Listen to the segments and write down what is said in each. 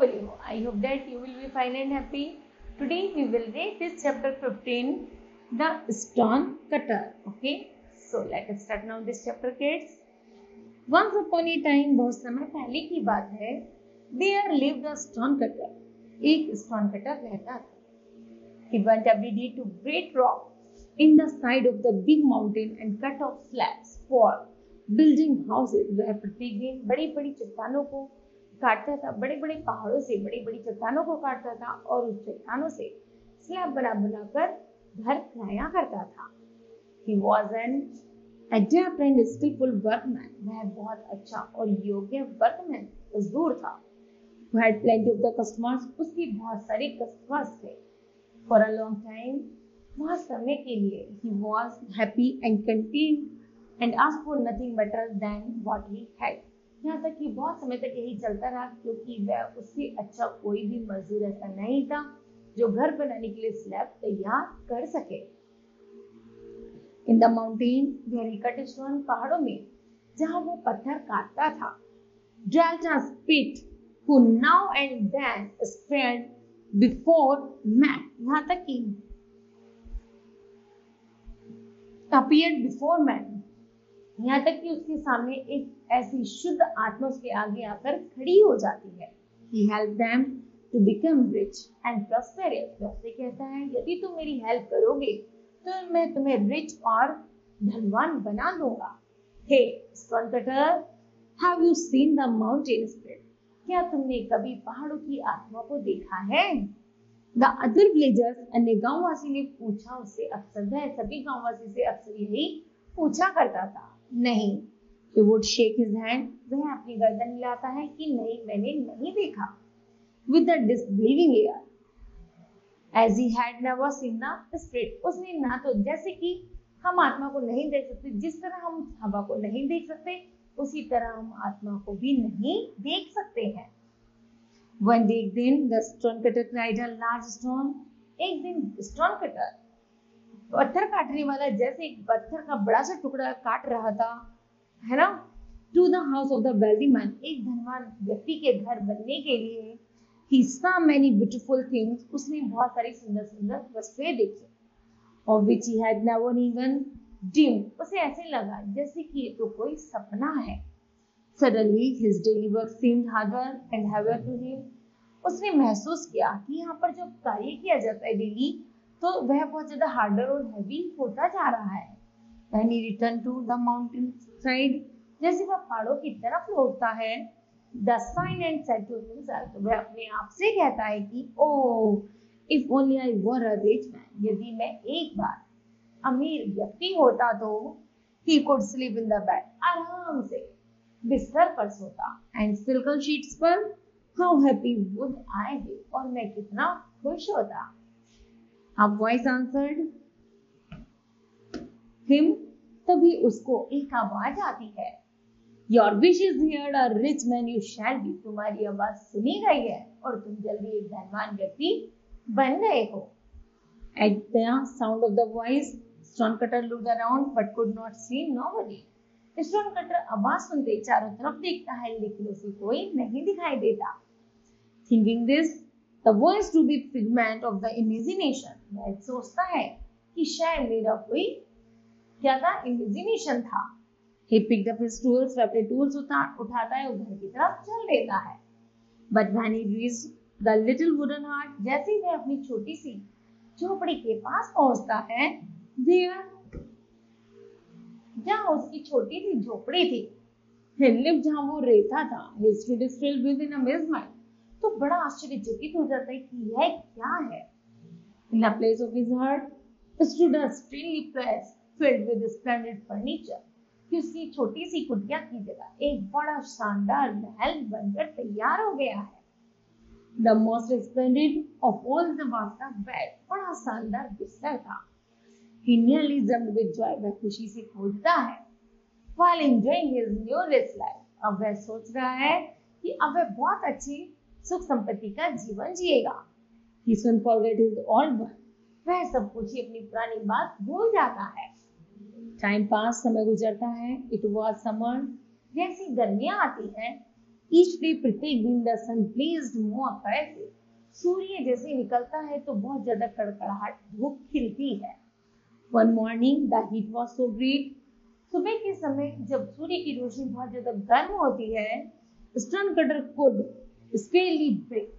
will you? I hope that you will be fine and happy. Today we will read this chapter 15, the stone cutter. Okay, so let us start now this chapter, kids. Once upon a time, बहुत समय पहले की बात है, there lived a stone cutter. एक stone cutter रहता था. He went every day to great rock in the side of the big mountain and cut off slabs for building houses. वह प्रत्येक दिन बड़ी बड़ी चट्टानों को काटता था, बड़े बड़े पहाड़ों से बड़ी बड़ी चट्टानों को काटता था और उस चट्टानों से स्लैब बना बनाकर घर बनाया करता था. He was an adept and skillful workman. वह बहुत अच्छा और योग्य वर्कमैन मजदूर था. Who had plenty of the customers. उसकी बहुत सारे कस्टमर्स थे. For a long time, बहुत समय के लिए he was happy and content and asked for nothing better than what he had. यहाँ तक कि बहुत समय तक यही चलता रहा क्योंकि वह उससे अच्छा कोई भी मजदूर ऐसा नहीं था जो घर बनाने के लिए स्लैब तैयार कर सके. In the mountain where he cut stone, पहाड़ों में जहाँ वो पत्थर काटता था, dwelt a spirit who now and then appeared before man. यहाँ तक कि appeared before man, यहाँ तक कि उसके सामने एक ऐसी शुद्ध आत्मा उसके आगे आकर खड़ी हो जाती है. He helped them to become rich and prosperous. वैसे कहता है यदि तुम मेरी हेल्प करोगे तो मैं तुम्हें रिच और धनवान बना दूंगा. Hey, stone cutter, have you seen the mountain spirit? क्या तुमने कभी पहाड़ों की आत्मा को देखा है? The other villagers, अन्य गांववासी ने पूछा उससे. अक्सर वह सभी गांववासी से अक्सर यही पूछा करता था. नहीं. He would shake his hand. वह अपनी गर्दन हिलाता है कि नहीं, मैंने नहीं देखा. With a disbelieving air, as he had never seen the spirit. उसने ना तो, जैसे कि हम आत्मा को नहीं देख सकते, जिस तरह हम हवा को नहीं देख सकते, उसी तरह हम आत्मा को भी नहीं देख सकते हैं. One day, then the stone cutter cried a large stone. एक दिन stone cutter, पत्थर काटने वाला, जैसे एक पत्थर का बड़ा सा टुकड़ा काट रहा था, है ना, to the house of the wealthy man. एक धनवान व्यक्ति के घर बनने के लिए he saw many beautiful things. उसने बहुत सारी सुंदर सुंदर वस्तुएं देखी. Of which he had never even dreamed. उसे ऐसे लगा जैसे कि ये तो कोई सपना है. Suddenly his daily work seemed harder and heavier to him. उसने महसूस किया कि यहाँ पर जो कार्य किया जाता है डेली, तो वह बहुत ज्यादा हार्डर और हैवी होता जा रहा है. When he returned to the mountain side, जैसे वह पहाड़ों की तरफ लौटता है, the sign and said to himself, वह अपने आप से कहता है कि oh, if only I were a rich man. यदि मैं एक बार अमीर व्यक्ति होता तो he could sleep in the bed. आराम से बिस्तर पर सोता. And silken sheets पर how happy would I be. और मैं कितना खुश होता. A voice answered him. तभी उसको एक आवाज आती है. Your wish is heard, a rich man you shall be. तुम्हारी आवाज सुनी गई है और तुम जल्दी एक धनवान व्यक्ति बन गए हो. At the sound of the voice, stone cutter looked around but could not see nobody. Stone cutter आवाज सुनते चारों तरफ देखता है लेकिन उसे कोई नहीं दिखाई देता. Thinking this, the voice to be figment of the imagination. वह सोचता है कि शायद मेरा कोई क्या था, इमेजिनेशन था. He picked up his tools. वह अपने टूल्स उठाता है और घर की तरफ चल देता है. But when he reached the little wooden hut, जैसे ही वह अपनी छोटी सी झोपड़ी के पास पहुंचता है, there, जहाँ उसकी छोटी सी झोपड़ी थी, he lived, जहाँ वो रहता था, he stood still with amazement. तो बड़ा आश्चर्यचकित हो जाता है कि यह क्या है. In the place of his hut stood a stately place filled with splendid furniture. कि उसकी छोटी सी कुटिया की जगह एक बड़ा शानदार महल बनकर तैयार हो गया है. The most splendid of all the was the bed. बड़ा शानदार बिस्तर था. He nearly jumped with joy. वह खुशी से कूदता है. While enjoying his new rich life. अब वह सोच रहा है कि अब वह बहुत अच्छी सुख संपत्ति का जीवन जिएगा. He soon forget his old one. वह सब कुछ ही अपनी पुरानी बात भूल जाता है. Time pass, समय गुजरता है. It was summer. जैसी गर्मियां आती हैं, Each day, प्रत्येक दिन the sun blazed more fiercely. सूर्य जैसे निकलता है तो बहुत ज्यादा कड़कड़ाहट धूप खिलती है. One morning the heat was so great. सुबह के समय जब सूर्य की रोशनी बहुत ज्यादा गर्म होती है, stone cutter could scarcely breathe.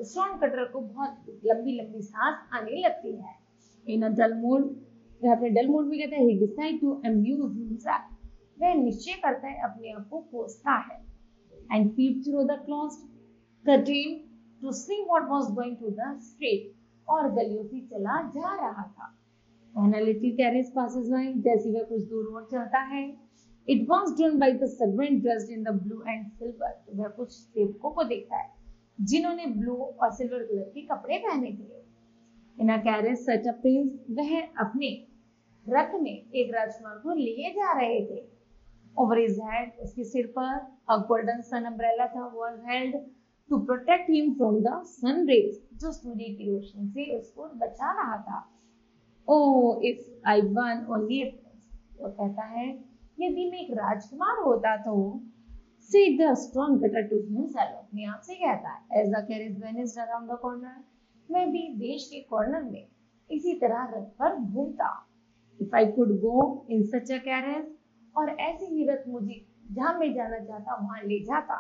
Stone cutter को बहुत लंबी लंबी सांस आने लगती है. In a dull mood, वह अपने डल मूड में कहता है, he decide to amuse himself. वह निश्चय करता है अपने आप को कोसता है. And peeped through the closed curtain to see what was going to the street. और गलियों से चला जा रहा था. When a little carriage passes by, जैसे वह कुछ दूर और चलता है, it was drawn by the servant dressed in the blue and silver. वह कुछ सेवकों को देखता है जिन्होंने ब्लू और सिल्वर कलर के कपड़े पहने थे. In a carriage such a prince, वह अपने रथ में एक राजकुमार को लिए जा रहे थे. Over his head, उसके सिर पर a golden sun umbrella था, was held to protect him from the sun rays, जो सूर्य की रोशनी से उसको बचा रहा था. Oh, if I won only a prince, वो कहता है यदि मैं एक राजकुमार होता तो said the strong cutter to himself, अपने आप से कहता है, as the carriage vanished around the corner, मैं भी देश के कॉर्नर में इसी तरह रथ पर घूमता. If I could go in such a carriage, और ऐसे ही रथ मुझे जहां मैं जाना चाहता वहां ले जाता.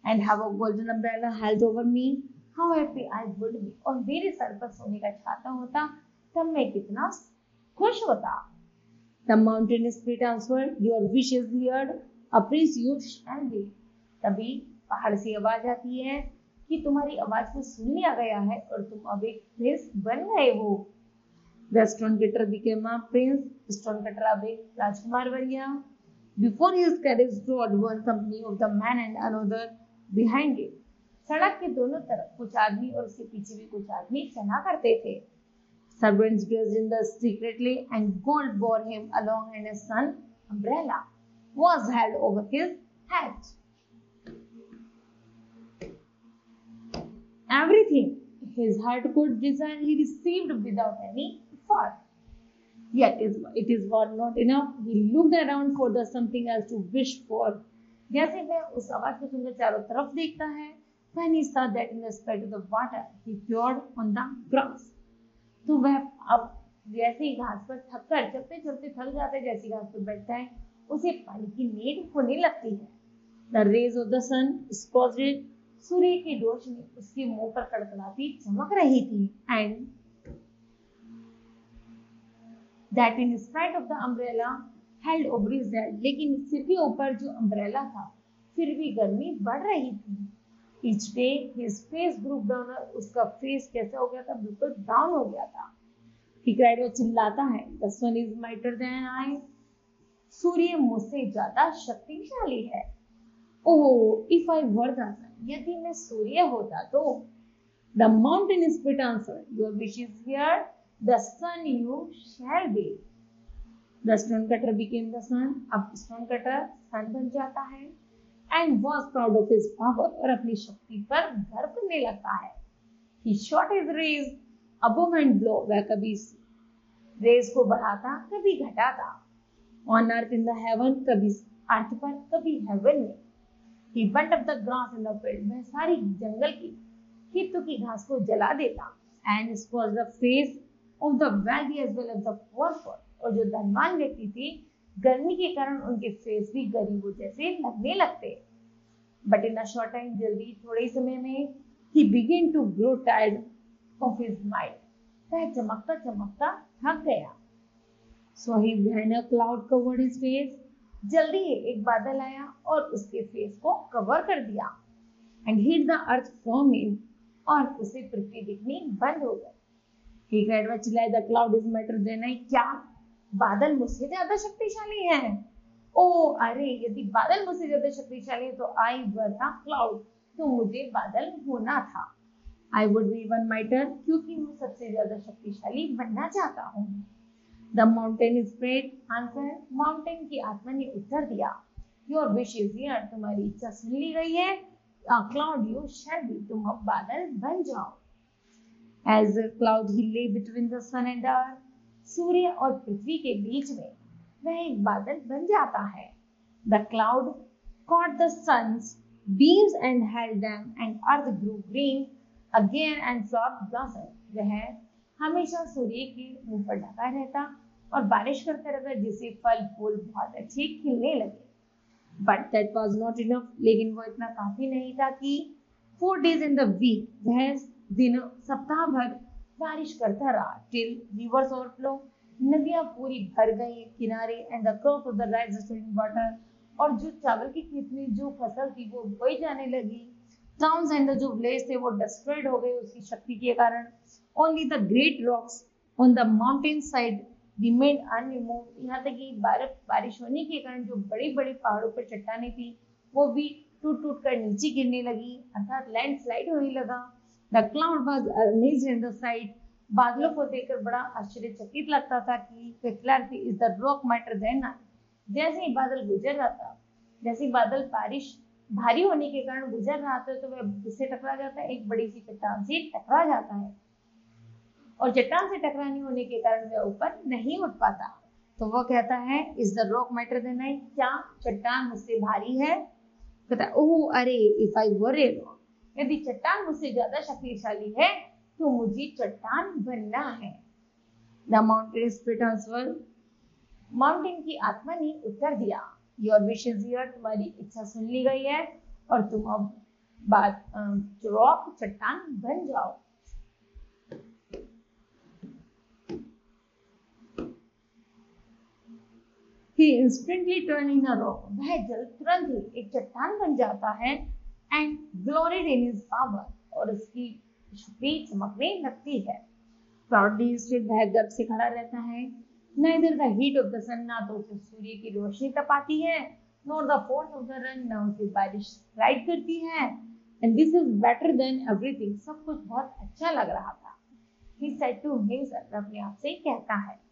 And have a golden umbrella held over me, how happy I would be. और मेरे सर पर सोने का छाता होता तब मैं कितना खुश होता. The mountain spirit answered, your wish is heard, a prince you shall be. तभी पहाड़ से आवाज आती है कि तुम्हारी आवाज को सुन लिया गया है और तुम अब एक प्रिंस बन गए हो. The stone cutter became a prince. Stone cutter अब एक राजकुमार बन गया. Before his carriage rode one company of the man and another behind it. सड़क के दोनों तरफ कुछ आदमी और उसके पीछे भी कुछ आदमी चला करते थे. Servants dressed in the secretly and gold bore him along and a sun umbrella was held over his head. Everything his heart could desire he received without any effort. Yet it is not enough. He looked around for the something else to wish for. जैसे वह उस आवाज को सुनकर चारों तरफ देखता है, when he saw that in the spite of the water he poured on the grass. तो वह अब जैसे ही घास पर थककर चलते चलते थक जाता है, जैसी घास पर बैठता है उसे पानी की नीड होने लगती है. The rays of the sun scorched. सूर्य की रोशनी उसके मुंह पर कड़कड़ाती चमक रही थी. And that in spite of the umbrella held over his head, लेकिन सिर के ऊपर जो अम्ब्रेला था फिर भी गर्मी बढ़ रही थी. Each day his face grew browner. उसका फेस कैसा हो गया था, बिल्कुल ब्राउन हो गया था. He cried, वो चिल्लाता है, the sun is mightier than I. सूर्य मुझसे ज्यादा शक्तिशाली है. Oh, if I were the sun, यदि मैं सूर्य होता तो. The mountain spirit answered, your wish is here, the sun you shall be. The stone cutter became the sun. अब stone cutter sun बन जाता है. And was proud of his power, और अपनी शक्ति पर गर्व करने लगता है. He shot his rays above and below. वह कभी रेस को बढ़ाता कभी घटाता. On earth in the heaven, कभी अर्थ पर कभी हेवन में. He burnt up the grass in the field. वह सारी जंगल की खेतों की घास को जला देता. And scorched the face of the wealthy as well as the poor. और जो धनवान व्यक्ति थे गर्मी के कारण उनके फेस भी गरीबों जैसे लगने लगते. But in a short time, जल्दी थोड़े समय में he began to grow tired of his mind. वह चमकता चमकता थक गया. So he behind a cloud covered his face. जल्दी एक बादल आया और उसके फेस को कवर कर दिया. And hid the earth from him. और उसे पृथ्वी दिखनी बंद हो गई. He cried, वह चिल्लाया, the cloud is mightier than I. क्या बादल मुझसे ज्यादा शक्तिशाली है? ओ अरे, यदि बादल मुझसे ज्यादा शक्तिशाली है तो I were a cloud, तो मुझे बादल होना था. I would be even mightier, क्योंकि मैं सबसे ज्यादा शक्तिशाली बनना चाहता हूँ. The mountain spirit answered, mountain की आत्मा ने उत्तर दिया, your wish is here, तुम्हारी इच्छा सुन ली गई है. A cloud you shall be, तुम अब बादल बन जाओ. As a cloud he lay between the sun and the earth. सूर्य और पृथ्वी के बीच में वह एक बादल बन जाता है. The cloud caught the sun's beams and held them, and earth grew green again and flowers blossomed. वह हमेशा सूर्य के मुंह पर ढका रहता और बारिश करता रहता, जिससे फल फूल बहुत अच्छे खिलने लगे। But that was not enough, लेकिन वो इतना काफी नहीं था कि 4 days in the week वह दिन सप्ताह भर बारिश करता रहा, टिल रिवर्स ओवरफ्लो, नदियां पूरी भर गई किनारे, and the crop of the rice water, और जो चावल की खेत में जो फसल थी वो बोई जाने लगी। टाउन्स एंड जो विलेज थे वो डिस्ट्रॉयड हो गए उसकी शक्ति के कारण। Only the great rocks on the mountain side remain unremoved, यहाँ तक कि बारिश होने के कारण जो बड़ी बड़ी पहाड़ों पर चट्टानें थी वो भी टूट टूट कर नीचे गिरने लगी, अर्थात लैंडस्लाइड होने लगा। The cloud was amazed in the sight, बादलों को देखकर बड़ा आश्चर्यचकित लगता था कि clarity is the rock matter then. जैसे ही बादल गुजर रहा था, जैसे ही बादल बारिश भारी होने के कारण गुजर रहा था, तो वह किससे टकरा जाता है, एक बड़ी सी चट्टान से टकरा जाता है, और चट्टान से टकराने होने के कारण वह ऊपर नहीं उठ पाता। तो वो कहता है is the rock matter then I, क्या चट्टान मुझसे भारी है? कहता है ओह अरे, if I were a rock, यदि चट्टान मुझसे ज्यादा शक्तिशाली है तो मुझे चट्टान बनना है। The mountain spirit answer, mountain की आत्मा ने उत्तर दिया, योर विश इज हियर, तुम्हारी इच्छा सुन ली गई है और तुम अब रॉक चट्टान बन जाओ। He instantly turned in a rock, वह जल तुरंत ही एक चट्टान बन जाता है, and gloried in his power, और उसकी शक्ति चमकने लगती है। Proudly stood, वह गर्व से खड़ा रहता है। Neither the heat of the sun, ना तो उसे सूर्य की रोशनी तपाती है, nor the force of the rain, ना उसे बारिश स्लाइड करती है, and this is better than everything, सब कुछ बहुत अच्छा लग रहा था। He said to himself, अपने आप से कहता है।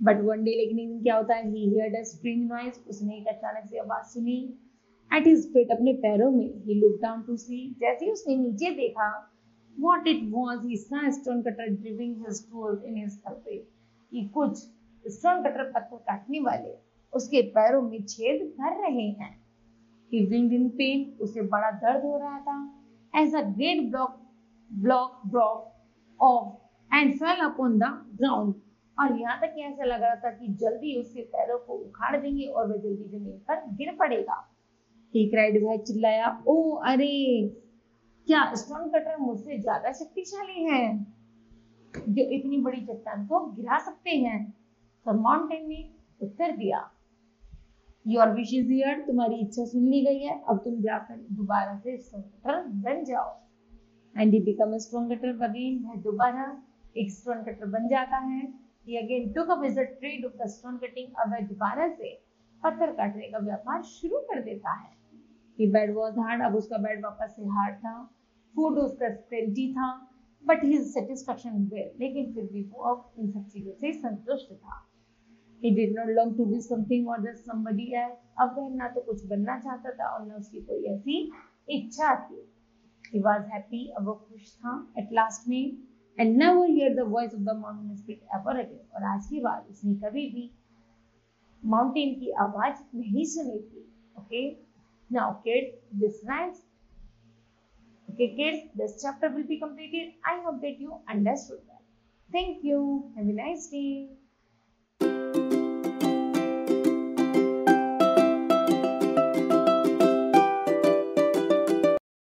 बट वन डे, लेकिन एक दिन क्या होता है, he heard a strange noise, उसने एक अचानक से आवाज सुनी। At his feet, अपने पैरों में, he looked down to see, जैसे ही उसने नीचे देखा, what it was, he saw a stone cutter driving his tools in his surface, कि कुछ स्टोन कटर पत्थर काटने वाले उसके पैरों में छेद कर रहे हैं। He winced in pain, उसे बड़ा दर्द हो रहा था, as a great block broke off and fell upon the ground, और यहाँ तक ऐसा लग रहा था कि जल्दी उसके पैरों को उखाड़ देंगे और वह जल्दी जमीन पर गिर पड़ेगा। He cried, वह चिल्लाया, ओ अरे, क्या स्टोन कटर मुझसे ज्यादा शक्तिशाली है जो इतनी बड़ी चट्टान को गिरा सकते हैं? तो माउंटेन ने उत्तर दिया, योर विश इज हियर, तुम्हारी इच्छा सुन ली गई है, अब तुम जाकर दोबारा से स्टोन कटर बन जाओ। And he become a stone cutter again, वह दोबारा एक स्टोन कटर बन जाता है। He again took up his trade of the stone cutting, अब वह दोबारा से पत्थर काटने का व्यापार शुरू कर देता है। His bed was hard, अब उसका बेड वापस से हार्ड था। फूड उसका plenty था, but his satisfaction well, लेकिन फिर भी वो अब इन सब चीजों से संतुष्ट था। He did not long to be something or just somebody else, अब वह ना तो कुछ बनना चाहता था और न उसकी कोई ऐसी इच्छा थी। He was happy, अब वो खुश था at last में, and never hear the voice of the mountain spirit ever again, और आज के बाद उसने कभी भी माउंटेन की आवाज नहीं सुनी थी। Okay, now kids, this rhymes. Okay kids, this chapter will be completed. I hope that you understood that. Thank you. Have a nice day.